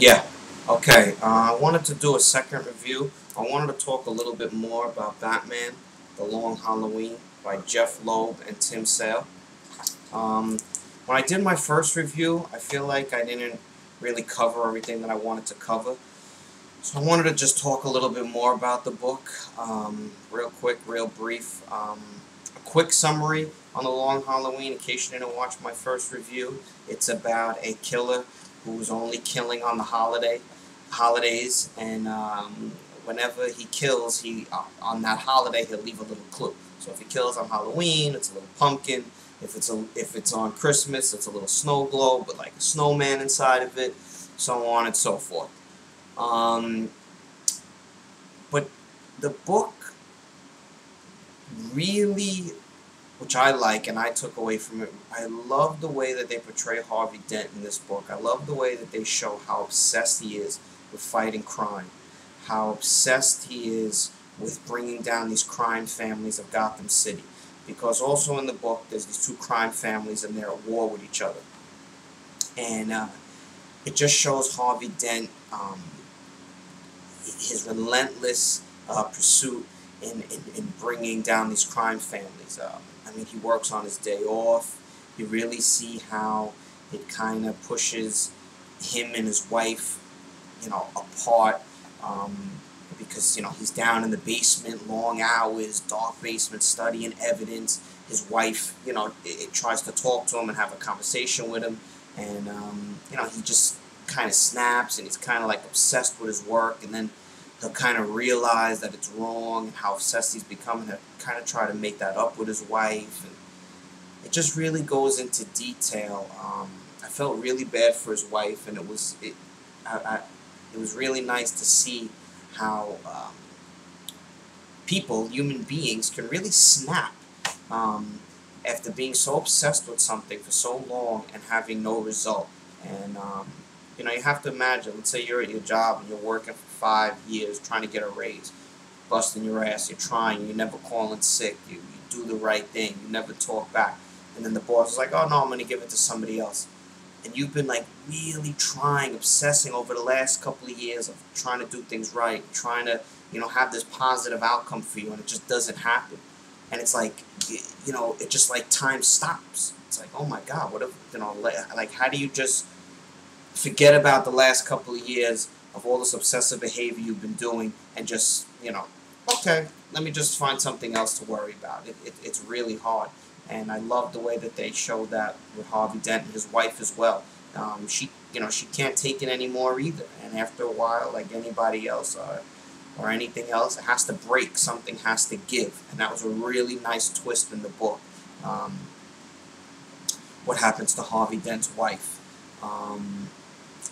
Yeah. Okay. I wanted to do a second review. I wanted to talk a little bit more about Batman: The Long Halloween by Jeff Loeb and Tim Sale. Um, when I did my first review, I feel like I didn't really cover everything that I wanted to cover. So I wanted to just talk a little bit more about the book, real quick, real brief. A quick summary on The Long Halloween, in case you didn't watch my first review. It's about a killer who's only killing on the holidays, and whenever he kills, he on that holiday he'll leave a little clue. So if he kills on Halloween, it's a little pumpkin. If it's on Christmas, it's a little snow globe with like a snowman inside of it, so on and so forth. Um, but the book really, which I like and I took away from it, I love the way that they portray Harvey Dent in this book. I love the way that they show how obsessed he is with fighting crime, how obsessed he is with bringing down these crime families of Gotham City. Because also in the book, there's these two crime families and they're at war with each other. And it just shows Harvey Dent, his relentless pursuit in bringing down these crime families. I mean, he works on his day off. You really see how it kind of pushes him and his wife, apart. Because he's down in the basement, long hours, dark basement, studying evidence. His wife, it tries to talk to him and have a conversation with him, and he just kind of snaps, and he's kind of like obsessed with his work, and then he'll kind of realize that it's wrong and how obsessed he's becoming. He'll kind of try to make that up with his wife, and it just really goes into detail. I felt really bad for his wife, and it was really nice to see how people, human beings, can really snap after being so obsessed with something for so long and having no result. And you have to imagine, let's say you're at your job and you're working for 5 years trying to get a raise, busting your ass, you're trying, you never calling sick, you do the right thing, you never talk back, and then the boss is like, oh no, I'm going to give it to somebody else. And you've been like really trying, obsessing over the last couple of years of trying to do things right, trying to, have this positive outcome for you, and it just doesn't happen. And it's like, it just like time stops. It's like, oh my God, what if, like how do you just forget about the last couple of years of all this obsessive behavior you've been doing and just, okay, let me just find something else to worry about. It's really hard. And I love the way that they show that with Harvey Dent and his wife as well. She can't take it anymore either. And after a while, like anybody else or anything else, it has to break. Something has to give. And that was a really nice twist in the book. What happens to Harvey Dent's wife?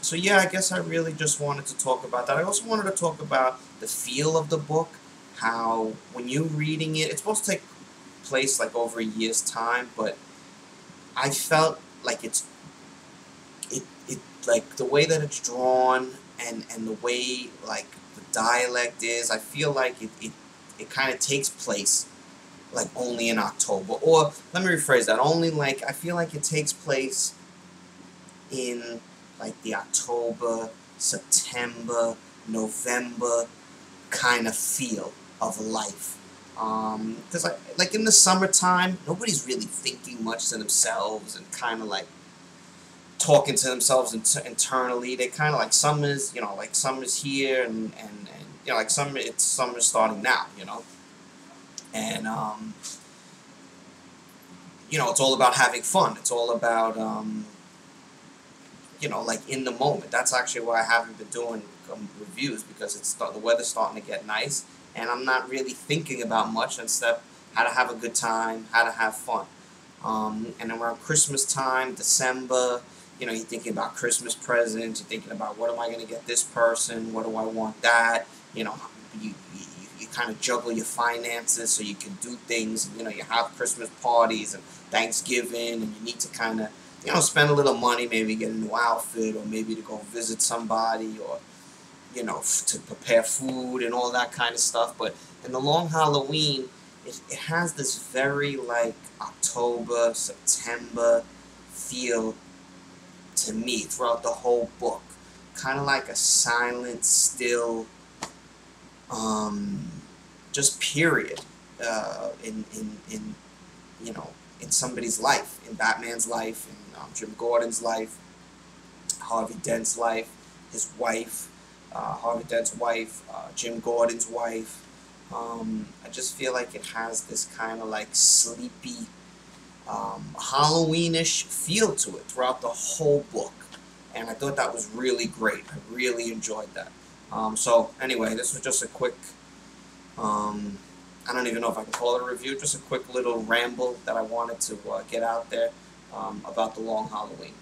So yeah, I guess I really just wanted to talk about that. I also wanted to talk about the feel of the book. How when you're reading it, it's supposed to take place like over a year's time, but I felt like it like the way that it's drawn and the way like the dialect is, I feel like it kind of takes place like only in October, or let me rephrase that, only like I feel like it takes place in like the October, September, November kind of feel of life. Because like in the summertime, nobody's really thinking much to themselves and kind of like talking to themselves internally. They kind of like summer's, like summer's here, and like summer's starting now, and it's all about having fun. It's all about like in the moment. That's actually why I haven't been doing reviews, because the weather's starting to get nice, and I'm not really thinking about much except how to have a good time, how to have fun. And around Christmas time, December, you're thinking about Christmas presents, you're thinking about what am I going to get this person, what do I want that, you kind of juggle your finances so you can do things, you have Christmas parties and Thanksgiving, and you need to kind of, spend a little money, maybe get a new outfit, or maybe to go visit somebody, or to prepare food and all that kind of stuff. But in The Long Halloween, it has this very like October, September feel to me throughout the whole book. kind of like a silent, still, just period in you know, in somebody's life, in Batman's life, in Jim Gordon's life, Harvey Dent's life, his wife, Harvey Dent's wife, Jim Gordon's wife. I just feel like it has this kind of like sleepy, Halloweenish feel to it throughout the whole book, and I thought that was really great. I really enjoyed that. So anyway, this was just a quick, I don't even know if I can call it a review, just a quick little ramble that I wanted to get out there about The Long Halloween.